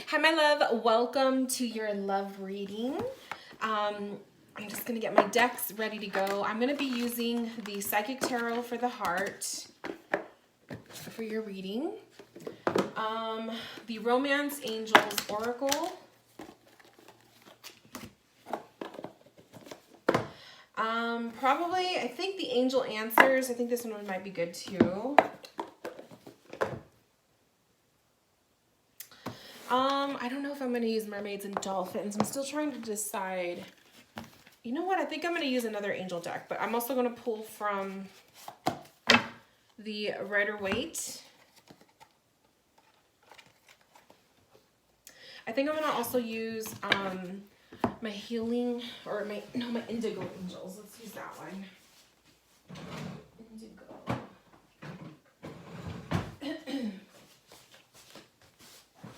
Hi, my love. Welcome to your love reading. I'm just going to get my decks ready to go. I'm going to be using the Psychic Tarot for the Heart for your reading. The Romance Angels Oracle. Probably, I think the Angel Answers. I think this one might be good too. I don't know if I'm going to use Mermaids and Dolphins. I'm still trying to decide. You know what? I think I'm going to use another angel deck, but I'm also going to pull from the Rider Waite. I think I'm going to also use my healing, or my Indigo Angels. Let's use that one. Indigo.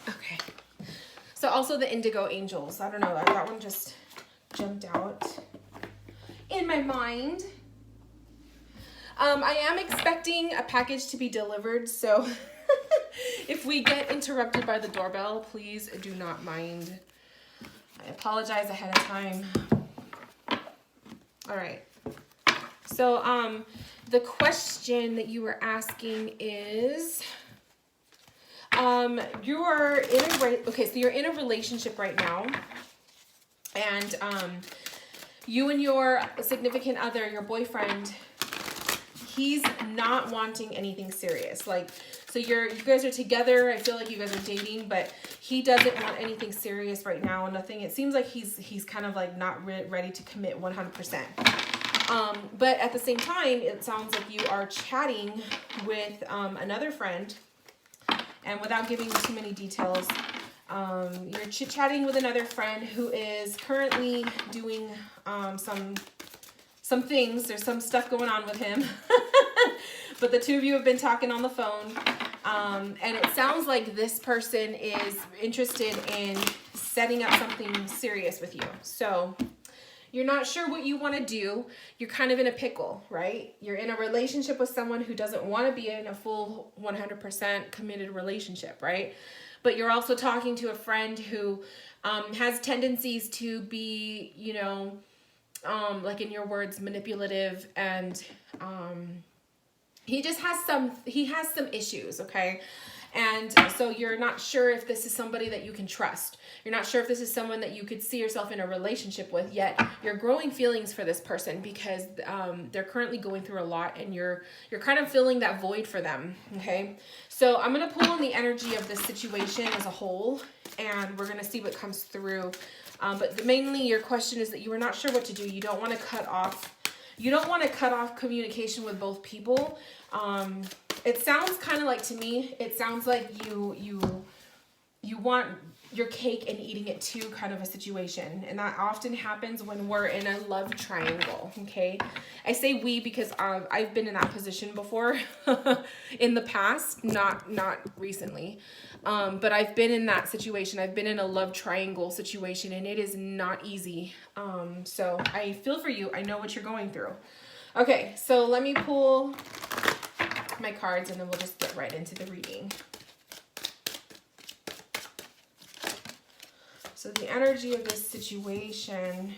Okay. So also the Indigo Angels. I don't know. That one just jumped out in my mind. I am expecting a package to be delivered, so if we get interrupted by the doorbell, please do not mind. I apologize ahead of time. All right. So the question that you were asking is, you're in a relationship right now, and you and your significant other, your boyfriend, he's not wanting anything serious. Like, so you guys are together. I feel like you guys are dating, but he doesn't want anything serious right now. Nothing. It seems like he's kind of like not ready to commit 100%. But at the same time, it sounds like you are chatting with another friend, and without giving too many details, you're chit-chatting with another friend who is currently doing some things. There's some stuff going on with him. But the two of you have been talking on the phone. And it sounds like this person is interested in setting up something serious with you. So you're not sure what you want to do. You're kind of in a pickle, right? You're in a relationship with someone who doesn't want to be in a full 100% committed relationship, right? But you're also talking to a friend who has tendencies to be, you know, like in your words, manipulative, and he has some issues, okay? And so you're not sure if this is somebody that you can trust. You're not sure if this is someone that you could see yourself in a relationship with, yet you're growing feelings for this person because they're currently going through a lot, and you're kind of filling that void for them, okay? So I'm going to pull on the energy of this situation as a whole, and we're going to see what comes through. But mainly your question is that you are not sure what to do. You don't want to cut off communication with both people. It sounds kind of like, to me, it sounds like you want your cake and eating it too, kind of a situation. And that often happens when we're in a love triangle, okay? I say we because I've been in that position before in the past, not recently. But I've been in that situation. I've been in a love triangle situation, and it is not easy. So I feel for you. I know what you're going through. Okay, so let me pull my cards, and then we'll just get right into the reading. So the energy of this situation.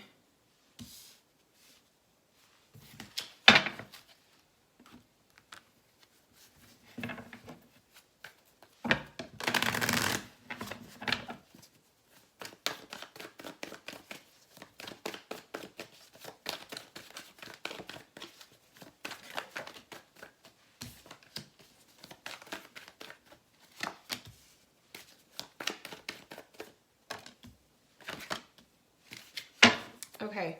Okay,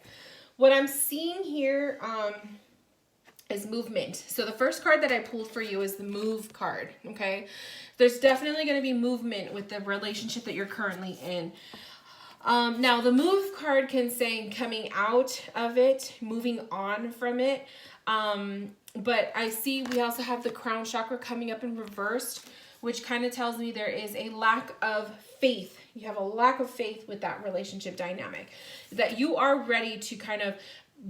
what I'm seeing here is movement. So the first card that I pulled for you is the move card, okay? There's definitely going to be movement with the relationship that you're currently in. Now, the move card can say coming out of it, moving on from it. But I see we also have the crown chakra coming up in reversed, which kind of tells me there is a lack of faith. You have a lack of faith with that relationship dynamic, that you are ready to kind of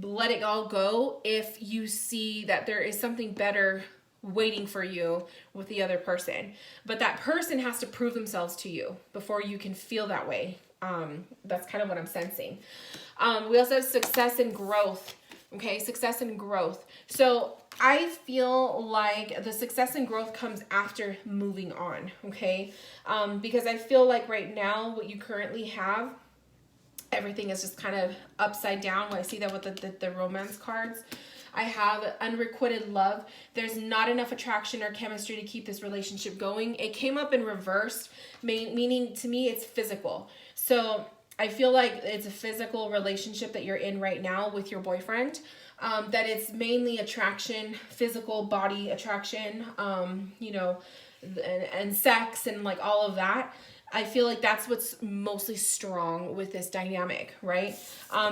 let it all go if you see that there is something better waiting for you with the other person. But that person has to prove themselves to you before you can feel that way. That's kind of what I'm sensing. We also have success and growth. Okay, success and growth. So I feel like the success and growth comes after moving on, okay? Because I feel like right now what you currently have, everything is just kind of upside down. I see that with the romance cards. I have unrequited love. There's not enough attraction or chemistry to keep this relationship going. It came up in reverse, meaning to me it's physical. So I feel like it's a physical relationship that you're in right now with your boyfriend. That it's mainly attraction, physical body attraction, you know, and sex and like all of that. I feel like that's what's mostly strong with this dynamic, right?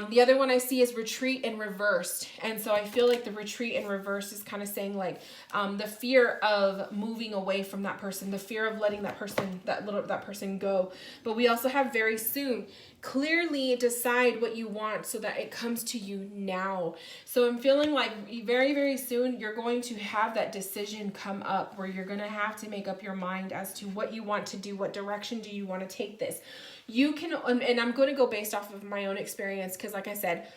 The other one I see is retreat and reversed. And so I feel like the retreat and reverse is kind of saying like the fear of moving away from that person, the fear of letting that person go. But we also have very soon. Clearly decide what you want so that it comes to you now. So I'm feeling like very, very soon you're going to have that decision come up where you're going to have to make up your mind as to what you want to do, what direction do you want to take this. You can, and I'm going to go based off of my own experience because like I said,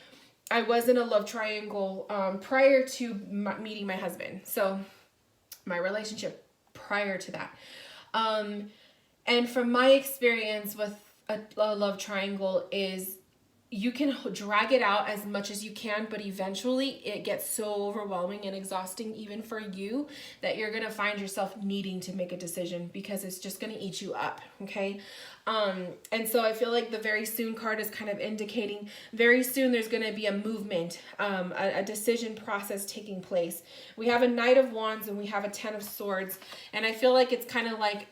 I was in a love triangle prior to meeting my husband. So my relationship prior to that. And from my experience with a love triangle is you can drag it out as much as you can, but eventually it gets so overwhelming and exhausting even for you that you're going to find yourself needing to make a decision because it's just going to eat you up, okay? And so I feel like the very soon card is kind of indicating very soon there's going to be a movement, a decision process taking place. We have a Knight of Wands and we have a Ten of Swords. And I feel like it's kind of like,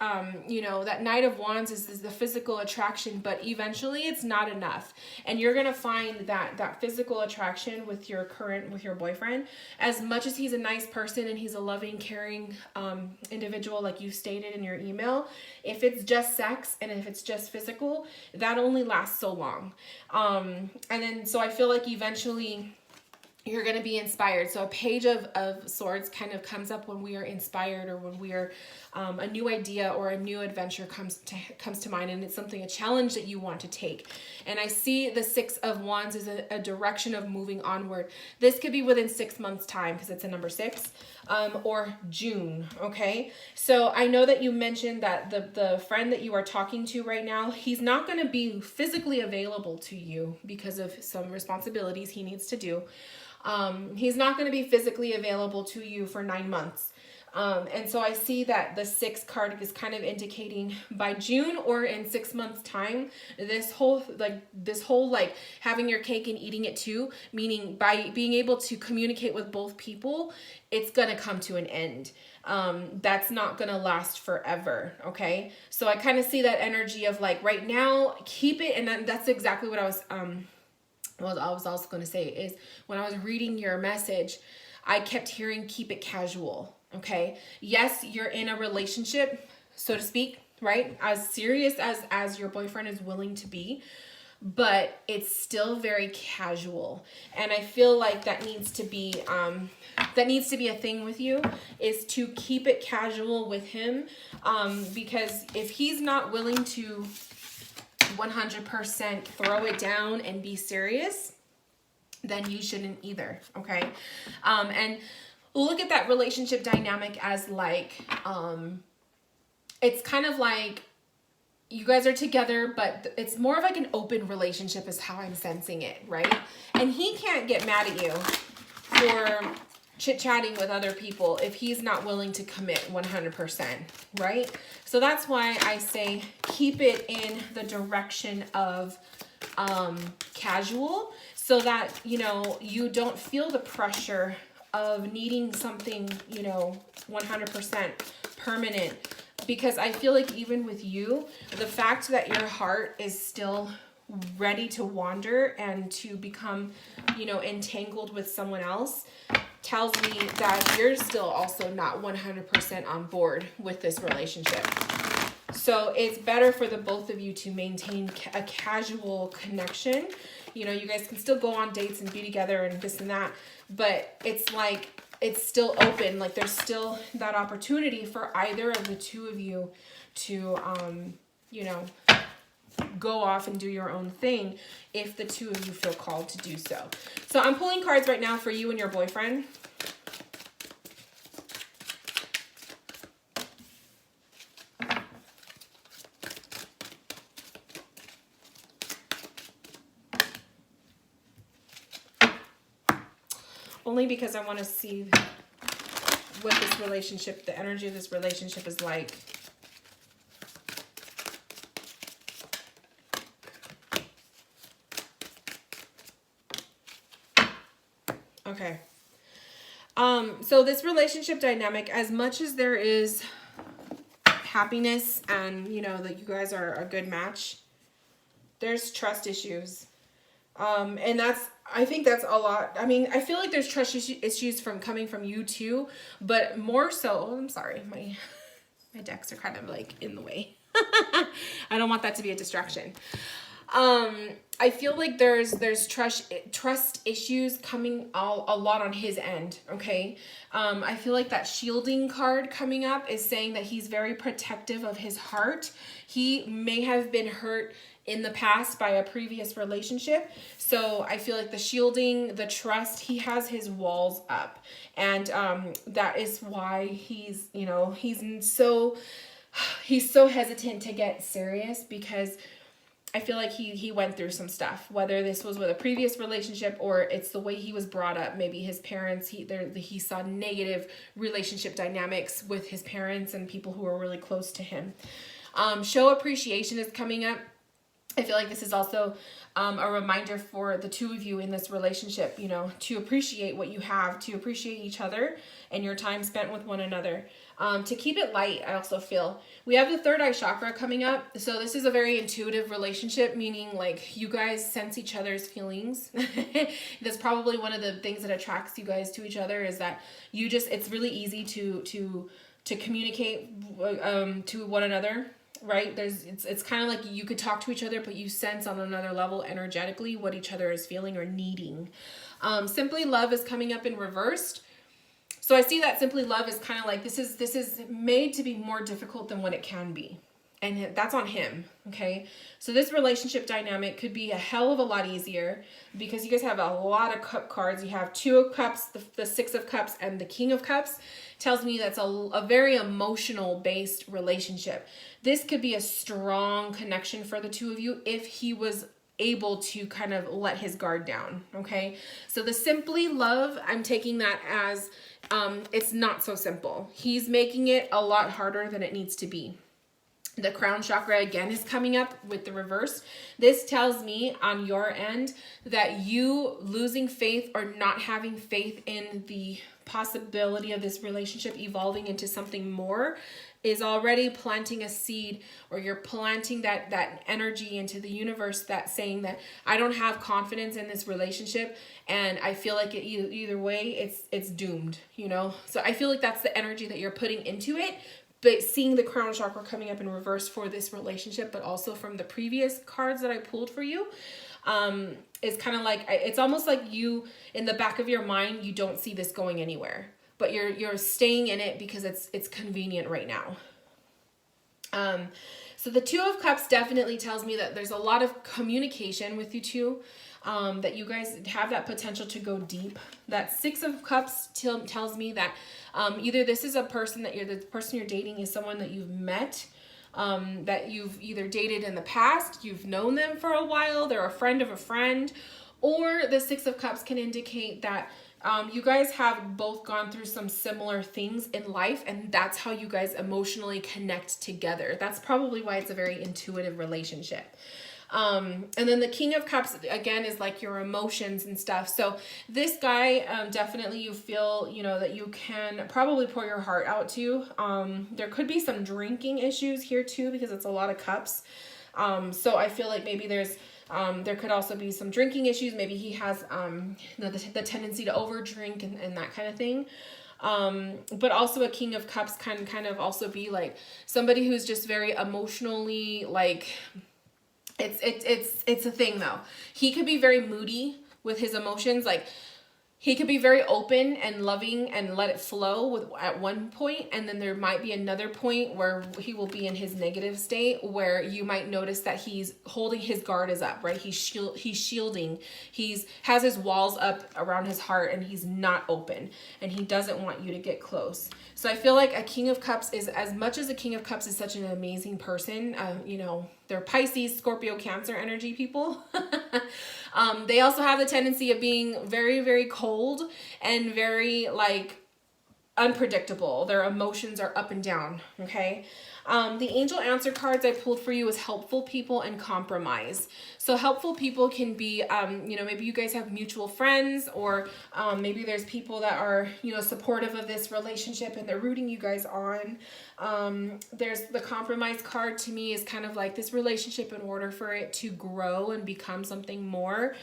you know, that Knight of Wands is the physical attraction, but eventually it's not enough. And you're going to find that physical attraction with your boyfriend, as much as he's a nice person and he's a loving, caring individual, like you stated in your email, if it's just sex and if it's just physical, that only lasts so long. And then, so I feel like eventually you're going to be inspired. So a Page of Swords kind of comes up when we are inspired or when we are, a new idea or a new adventure comes to mind, and it's a challenge that you want to take. And I see the Six of Wands as a direction of moving onward. This could be within 6 months time because it's a number 6, or June. Okay. So I know that you mentioned that the friend that you are talking to right now, he's not going to be physically available to you because of some responsibilities he needs to do. He's not going to be physically available to you for 9 months. And so I see that the 6 card is kind of indicating by June or in 6 months time, this whole having your cake and eating it too, meaning by being able to communicate with both people, it's going to come to an end. That's not going to last forever. Okay. So I kind of see that energy of like right now, keep it. And that's exactly what I was also going to say is when I was reading your message, I kept hearing keep it casual. Okay. Yes, you're in a relationship, so to speak, right? As serious as your boyfriend is willing to be, but it's still very casual. And I feel like that needs to be a thing with you, is to keep it casual with him. Because if he's not willing to 100% throw it down and be serious, then you shouldn't either. Okay. And look at that relationship dynamic as like, it's kind of like you guys are together, but it's more of like an open relationship is how I'm sensing it. Right. And he can't get mad at you for chit-chatting with other people if he's not willing to commit 100%, right? So that's why I say keep it in the direction of casual, so that, you know, you don't feel the pressure of needing something, you know, 100% permanent. Because I feel like even with you, the fact that your heart is still ready to wander and to become, you know, entangled with someone else tells me that you're still also not 100% on board with this relationship. So it's better for the both of you to maintain a casual connection. You know, you guys can still go on dates and be together and this and that, but it's like, it's still open. Like there's still that opportunity for either of the two of you to, you know, go off and do your own thing if the two of you feel called to do so. So I'm pulling cards right now for you and your boyfriend. Only because I want to see what this relationship, the energy of this relationship is like. Okay. So this relationship dynamic, as much as there is happiness and, you know, that you guys are a good match, there's trust issues. And I think that's a lot. I mean, I feel like there's trust issues coming from you too, but more so, I'm sorry, my decks are kind of like in the way. I don't want that to be a distraction. I feel like there's trust issues coming a lot on his end. Okay. I feel like that shielding card coming up is saying that he's very protective of his heart. He may have been hurt in the past by a previous relationship. So I feel like the shielding, the trust, he has his walls up. And that is why he's, you know, he's so hesitant to get serious, because I feel like he went through some stuff, whether this was with a previous relationship or it's the way he was brought up. Maybe his parents, he saw negative relationship dynamics with his parents and people who were really close to him. Show appreciation is coming up. I feel like this is also a reminder for the two of you in this relationship, you know, to appreciate what you have, to appreciate each other and your time spent with one another. To keep it light, I also feel. We have the third eye chakra coming up. So this is a very intuitive relationship, meaning like you guys sense each other's feelings. That's probably one of the things that attracts you guys to each other, is that you just, it's really easy to communicate to one another. Right? It's kind of like you could talk to each other, but you sense on another level energetically what each other is feeling or needing. Simply love is coming up in reversed. So I see that simply love is kind of like, this is made to be more difficult than what it can be. And that's on him. Okay. So this relationship dynamic could be a hell of a lot easier because you guys have a lot of cup cards. You have 2 of cups, the 6 of cups, and the King of Cups. Tells me that's a very emotional based relationship. This could be a strong connection for the two of you if he was able to kind of let his guard down. Okay. So the simply love, I'm taking that as it's not so simple. He's making it a lot harder than it needs to be. The crown chakra again is coming up with the reverse. This tells me on your end that you losing faith or not having faith in the possibility of this relationship evolving into something more is already planting a seed, or you're planting that energy into the universe that's saying that I don't have confidence in this relationship and I feel like either way it's doomed, you know? So I feel like that's the energy that you're putting into it. But seeing the crown chakra coming up in reverse for this relationship, but also from the previous cards that I pulled for you, is kind of like, it's almost like you, in the back of your mind, you don't see this going anywhere, but you're staying in it because it's convenient right now. So the 2 of Cups definitely tells me that there's a lot of communication with you two, that you guys have that potential to go deep. That 6 of Cups tells me that either this is a person that the person you're dating is someone that you've met, that you've either dated in the past, you've known them for a while, they're a friend of a friend, or the 6 of Cups can indicate that you guys have both gone through some similar things in life, and that's how you guys emotionally connect together. That's probably why it's a very intuitive relationship. And then the King of Cups, again, is like your emotions and stuff. So this guy, definitely you feel, you know, that you can probably pour your heart out to. There could be some drinking issues here too, because it's a lot of cups. So I feel like maybe there could also be some drinking issues. Maybe he has, the tendency to overdrink and that kind of thing. But also a King of Cups can kind of also be like somebody who's just very emotionally like, it's a thing though. He could be very moody with his emotions. Like he could be very open and loving and let it flow with at one point, and then there might be another point where he will be in his negative state where you might notice that he's holding his guard is up, right? He's shielding. Has his walls up around his heart, and he's not open, and he doesn't want you to get close. So I feel like a King of Cups is, as much as a King of Cups is such an amazing person, you know, they're Pisces, Scorpio, Cancer energy people. They also have the tendency of being very, very cold and very like unpredictable. Their emotions are up and down. Okay. The angel answer cards I pulled for you is helpful people and compromise. So helpful people can be, you know, maybe you guys have mutual friends, or maybe there's people that are, you know, supportive of this relationship and they're rooting you guys on. There's the compromise card to me is kind of like this relationship, in order for it to grow and become something more,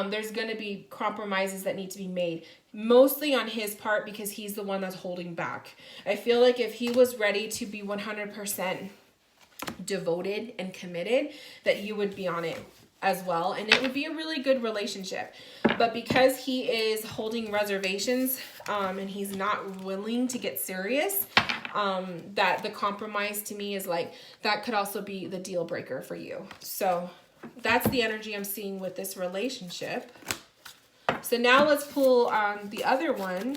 there's going to be compromises that need to be made, mostly on his part because he's the one that's holding back. I feel like if he was ready to be 100% devoted and committed, that you would be on it as well, and it would be a really good relationship. But because he is holding reservations, and he's not willing to get serious, that the compromise to me is like, that could also be the deal breaker for you. So that's the energy I'm seeing with this relationship. So now let's pull on the other one,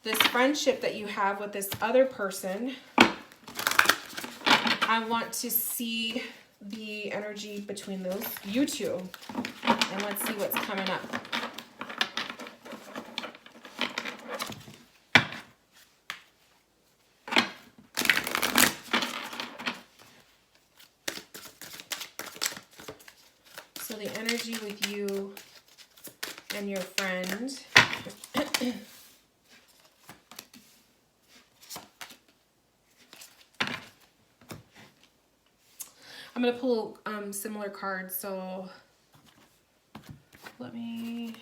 this friendship that you have with this other person. I want to see the energy between those, you two, and let's see what's coming up. So the energy with you and your friend. I'm going to pull similar cards, so let me...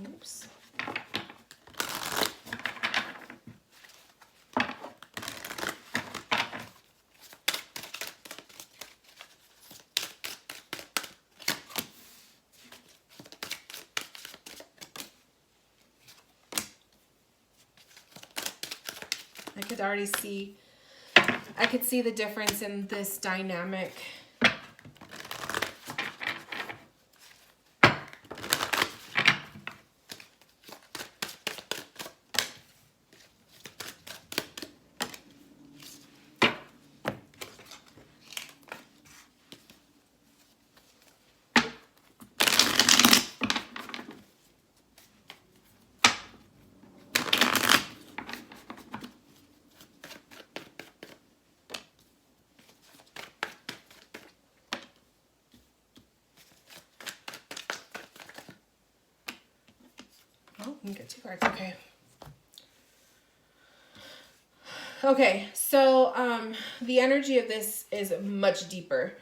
Oops. I could see the difference in this dynamic. Oh, you can get two cards. Okay. Okay, so the energy of this is much deeper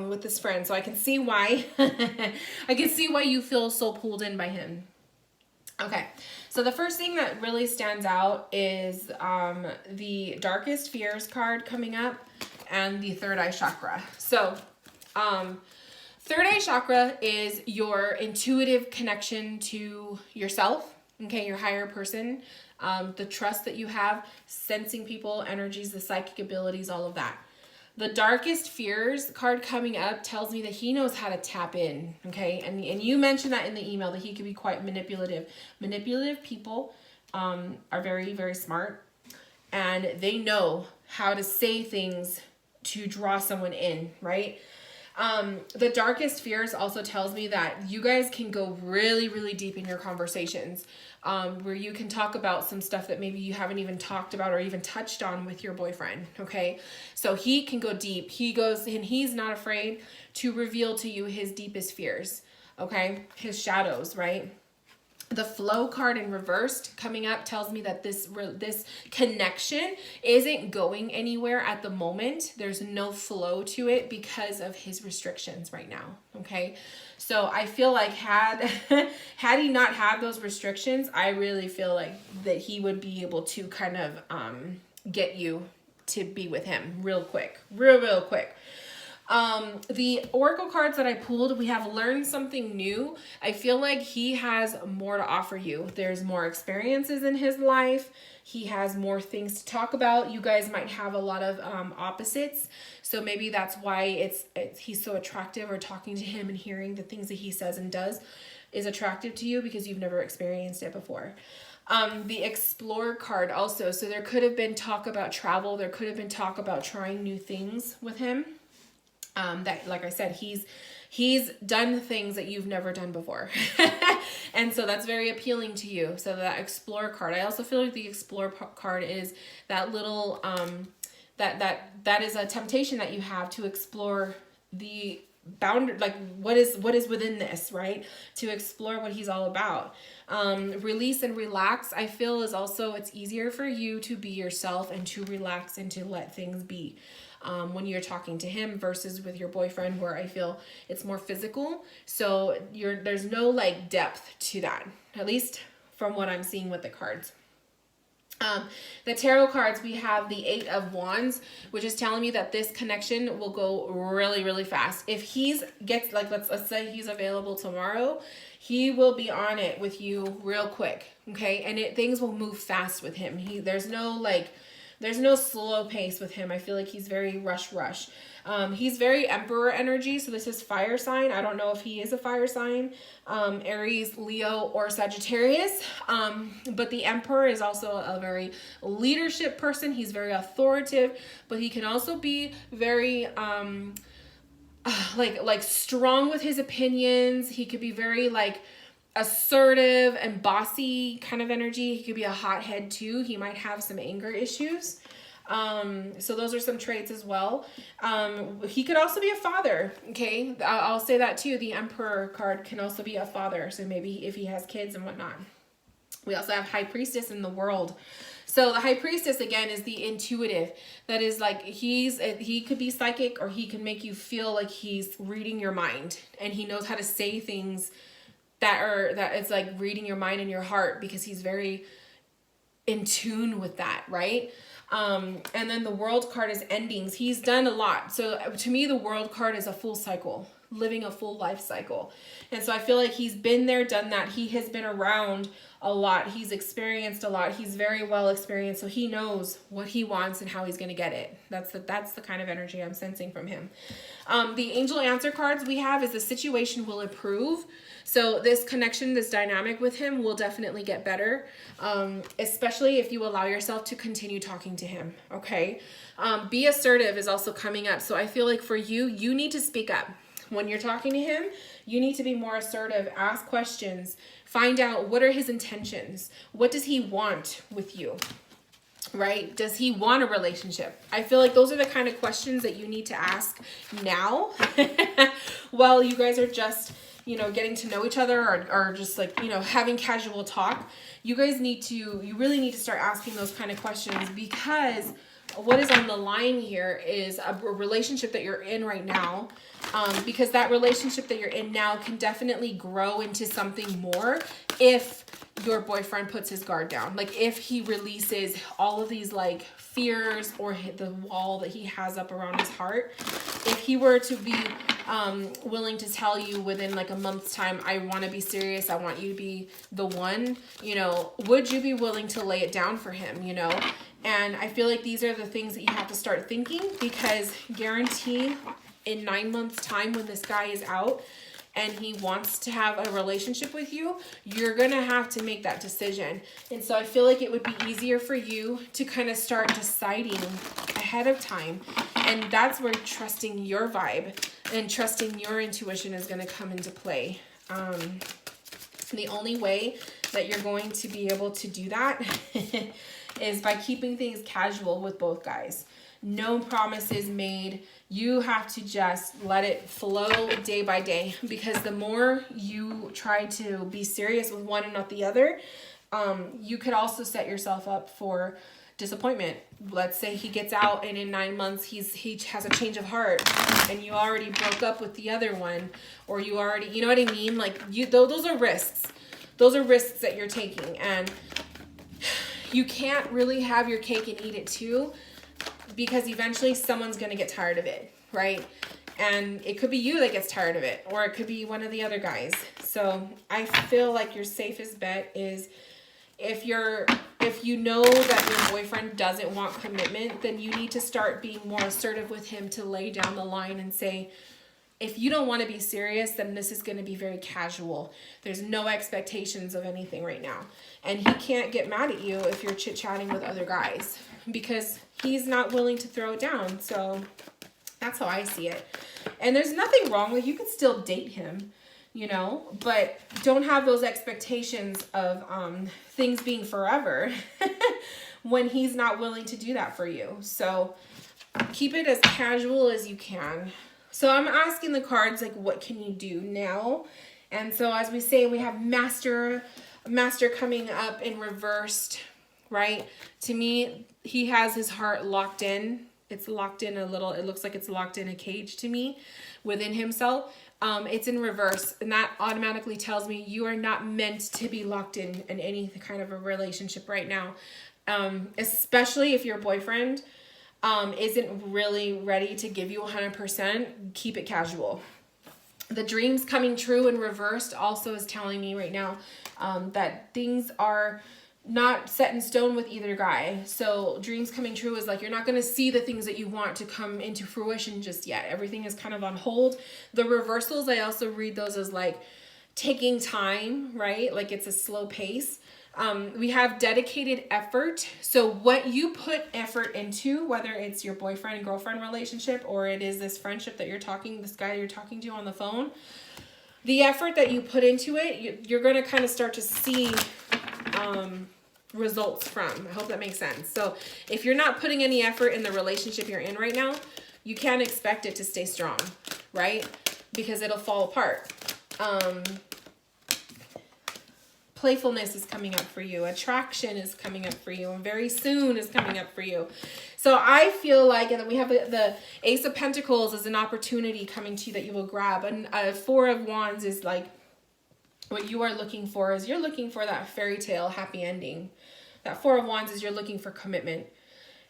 with this friend. So I can see why. I can see why you feel so pulled in by him. Okay, so the first thing that really stands out is the Darkest Fears card coming up and the Third Eye Chakra. So Third Eye Chakra is your intuitive connection to yourself, okay, your higher person, the trust that you have, sensing people, energies, the psychic abilities, all of that. The Darkest Fears card coming up tells me that he knows how to tap in, okay? And you mentioned that in the email, that he could be quite manipulative. Manipulative people are very, very smart, and they know how to say things to draw someone in, right? The Darkest Fears also tells me that you guys can go really, really deep in your conversations, where you can talk about some stuff that maybe you haven't even talked about or even touched on with your boyfriend, okay? So he can go deep. He goes, and he's not afraid to reveal to you his deepest fears, okay? His shadows, right? The Flow card in reversed coming up tells me that this connection isn't going anywhere at the moment. There's no flow to it because of his restrictions right now. Okay. So I feel like had he not had those restrictions, I really feel like that he would be able to kind of get you to be with him real quick, real quick. The oracle cards that I pulled, we have learned something new. I feel like he has more to offer you. There's more experiences in his life. He has more things to talk about. You guys might have a lot of opposites. So maybe that's why he's so attractive, or talking to him and hearing the things that he says and does is attractive to you because you've never experienced it before. The Explorer card also. So there could have been talk about travel. There could have been talk about trying new things with him. That, like I said, he's done things that you've never done before. And so that's very appealing to you. So that Explorer card, I also feel like the Explorer card is that little, that is a temptation that you have to explore the boundary, like what is within this, right? To explore what he's all about. Release and relax, I feel, is also, it's easier for you to be yourself and to relax and to let things be. When you're talking to him versus with your boyfriend, where I feel it's more physical. So there's no like depth to that, at least from what I'm seeing with the cards. The tarot cards, we have the 8 of Wands, which is telling me that this connection will go really, really fast. If let's say he's available tomorrow, he will be on it with you real quick. Okay. And things will move fast with him. There's no slow pace with him. I feel like he's very rush. He's very Emperor energy. So this is fire sign. I don't know if he is a fire sign, Aries, Leo, or Sagittarius. But the Emperor is also a very leadership person. He's very authoritative, but he can also be very, like strong with his opinions. He could be very assertive and bossy kind of energy. He could be a hothead too. He might have some anger issues. So those are some traits as well. He could also be a father. Okay. I'll say that too. The Emperor card can also be a father. So maybe if he has kids and whatnot. We also have High Priestess in the World. So the High Priestess, again, is the intuitive. That is like, he could be psychic, or he can make you feel like he's reading your mind, and he knows how to say things that it's like reading your mind and your heart, because he's very in tune with that, right? And then the World card is endings. He's done a lot. So to me, the World card is a full cycle, living a full life cycle. And so I feel like he's been there, done that. He has been around a lot. He's experienced a lot. He's very well experienced. So he knows what he wants and how he's going to get it. That's the kind of energy I'm sensing from him. The angel answer cards we have is the situation will improve. So this connection, this dynamic with him will definitely get better, especially if you allow yourself to continue talking to him, okay? Be assertive is also coming up. So I feel like for you, you need to speak up. When you're talking to him, you need to be more assertive, ask questions, find out what are his intentions. What does he want with you, right? Does he want a relationship? I feel like those are the kind of questions that you need to ask now while you guys are just, getting to know each other, or just having casual talk. You really need to start asking those kind of questions, because what is on the line here is a relationship that you're in right now, because that relationship that you're in now can definitely grow into something more if your boyfriend puts his guard down. Like if he releases all of these fears or the wall that he has up around his heart. If he were to be willing to tell you within a month's time, I want to be serious, I want you to be the one, would you be willing to lay it down for him, And I feel like these are the things that you have to start thinking, because guarantee in 9 months time, when this guy is out and he wants to have a relationship with you, you're going to have to make that decision. And so I feel like it would be easier for you to kind of start deciding ahead of time. And that's where trusting your vibe and trusting your intuition is going to come into play. The only way that you're going to be able to do that is by keeping things casual with both guys. No promises made. You have to just let it flow day by day, because the more you try to be serious with one and not the other, you could also set yourself up for disappointment. Let's say he gets out and in 9 months he has a change of heart, and you already broke up with the other one, or you already, you know what I mean? Like, those are risks. Those are risks that you're taking, and you can't really have your cake and eat it too, because eventually someone's going to get tired of it, right? And it could be you that gets tired of it, or it could be one of the other guys. So I feel like your safest bet is, if you know that your boyfriend doesn't want commitment, then you need to start being more assertive with him, to lay down the line and say, if you don't want to be serious, then this is going to be very casual. There's no expectations of anything right now. And he can't get mad at you if you're chit-chatting with other guys, because he's not willing to throw it down. So that's how I see it. And there's nothing wrong with, you could still date him, you know, but don't have those expectations of things being forever when he's not willing to do that for you. So keep it as casual as you can. So I'm asking the cards, like, what can you do now? And so as we say, we have Master coming up in reversed, right? To me, he has his heart locked in. It's locked in a little, it looks like it's locked in a cage to me within himself. It's in reverse, and that automatically tells me you are not meant to be locked in any kind of a relationship right now. Especially if your boyfriend isn't really ready to give you 100%, keep it casual. The dreams coming true in reversed also is telling me right now that things are not set in stone with either guy. So dreams coming true is like, you're not going to see the things that you want to come into fruition just yet. Everything is kind of on hold. The reversals, I also read those as like taking time, right? Like it's a slow pace. We have dedicated effort. So what you put effort into, whether it's your boyfriend and girlfriend relationship, or it is this friendship that this guy you're talking to on the phone, the effort that you put into it, you're going to kind of start to see results from. I hope that makes sense. So if you're not putting any effort in the relationship you're in right now, you can't expect it to stay strong, right? Because it'll fall apart. Playfulness is coming up for you. Attraction is coming up for you. And very soon is coming up for you. So I feel like, and then we have the Ace of Pentacles as an opportunity coming to you that you will grab. And Four of Wands is like, what you are looking for is, you're looking for that fairy tale happy ending. That Four of Wands is you're looking for commitment.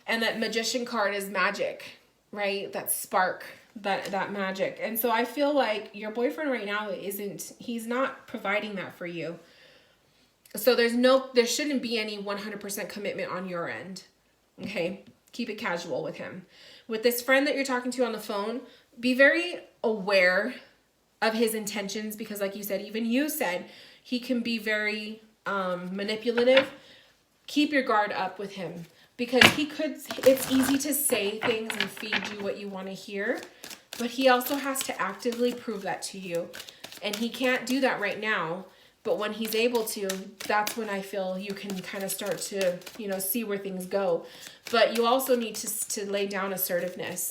And that Magician card is magic, right? That spark, that magic. And so I feel like your boyfriend right now he's not providing that for you. So there shouldn't be any 100% commitment on your end. Okay? Keep it casual with him. With this friend that you're talking to on the phone, be very aware of his intentions, because like you said, even you said, he can be very manipulative. Keep your guard up with him, because it's easy to say things and feed you what you want to hear, but he also has to actively prove that to you. And he can't do that right now. But when he's able to, that's when I feel you can kind of start to, see where things go. But you also need to lay down assertiveness.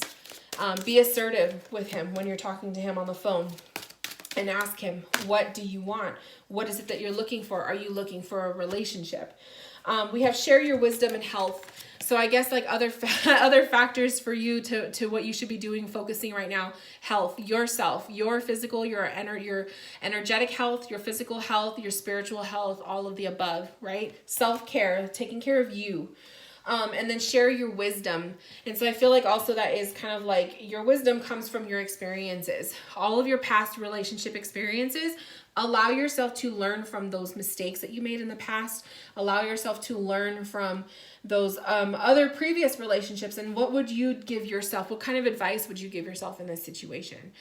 Be assertive with him when you're talking to him on the phone, and ask him, what do you want? What is it that you're looking for? Are you looking for a relationship? We have share your wisdom and health. So I guess like other factors for you to what you should be doing, focusing right now: health, yourself, your physical, your energetic health, your physical health, your spiritual health, all of the above, right? Self-care, taking care of you. And then share your wisdom. And so I feel like also that is kind of like, your wisdom comes from your experiences. All of your past relationship experiences. Allow yourself to learn from those mistakes that you made in the past. Allow yourself to learn from those other previous relationships. And what would you give yourself? What kind of advice would you give yourself in this situation?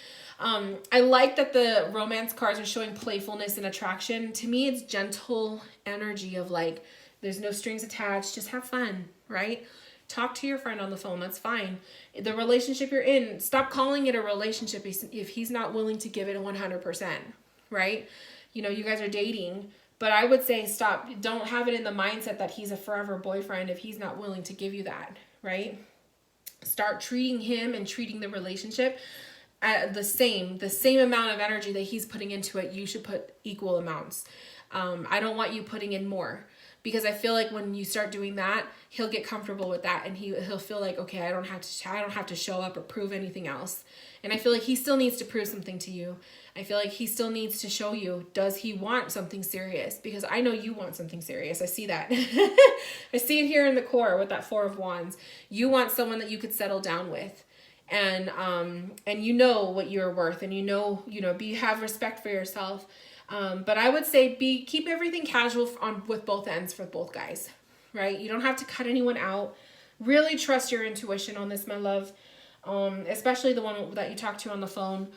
I like that the romance cards are showing playfulness and attraction. To me, it's gentle energy of like, there's no strings attached. Just have fun, right? Talk to your friend on the phone. That's fine. The relationship you're in, stop calling it a relationship if he's not willing to give it 100%, right? You guys are dating. But I would say stop. Don't have it in the mindset that he's a forever boyfriend if he's not willing to give you that, right? Start treating him and treating the relationship at the same amount of energy that he's putting into it. You should put equal amounts. I don't want you putting in more, because I feel like when you start doing that, he'll get comfortable with that, and he'll feel like, okay, I don't have to show up or prove anything else. And I feel like he still needs to prove something to you. I feel like he still needs to show you, does he want something serious? Because I know you want something serious. I see that. I see it here in the core with that Four of Wands. You want someone that you could settle down with. And you know what you're worth, and have respect for yourself. But I would say keep everything casual with both ends for both guys, right? You don't have to cut anyone out. Really trust your intuition on this, my love. Especially the one that you talked to on the phone.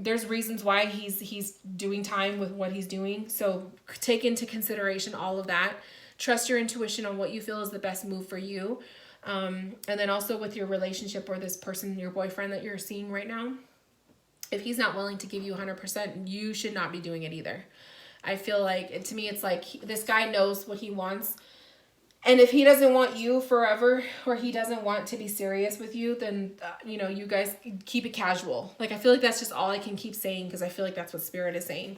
There's reasons why he's doing time with what he's doing. So take into consideration all of that. Trust your intuition on what you feel is the best move for you. And then also with your relationship or this person, your boyfriend that you're seeing right now, if he's not willing to give you 100%, you should not be doing it either. I feel like, to me, it's like this guy knows what he wants. And if he doesn't want you forever, or he doesn't want to be serious with you, then, you guys keep it casual. Like, I feel like that's just all I can keep saying, because I feel like that's what Spirit is saying.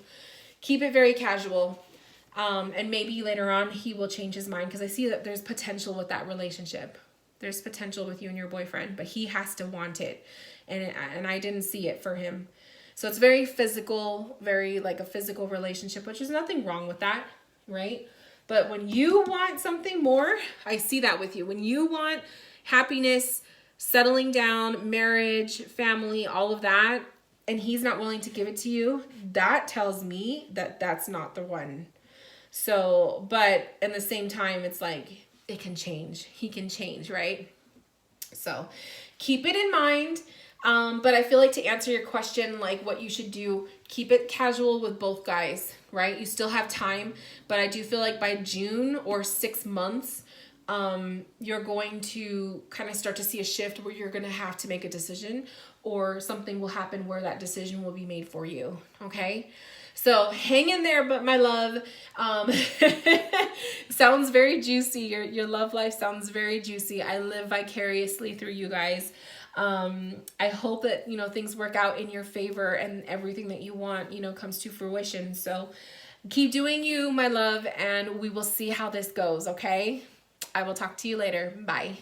Keep it very casual. And maybe later on he will change his mind, because I see that there's potential with that relationship. There's potential with you and your boyfriend, but he has to want it. And I didn't see it for him. So it's very physical, very like a physical relationship, which is nothing wrong with that, right? But when you want something more, I see that with you. When you want happiness, settling down, marriage, family, all of that, and he's not willing to give it to you, that tells me that that's not the one. So, but at the same time, it's like, it can change. He can change, right? So keep it in mind. But I feel like, to answer your question, like what you should do, keep it casual with both guys, right? You still have time, but I do feel like by June or 6 months, you're going to kind of start to see a shift where you're going to have to make a decision, or something will happen where that decision will be made for you. Okay. So hang in there, but my love, sounds very juicy. Your love life sounds very juicy. I live vicariously through you guys. I hope that, things work out in your favor, and everything that you want, comes to fruition. So keep doing you, my love, and we will see how this goes. Okay. I will talk to you later. Bye.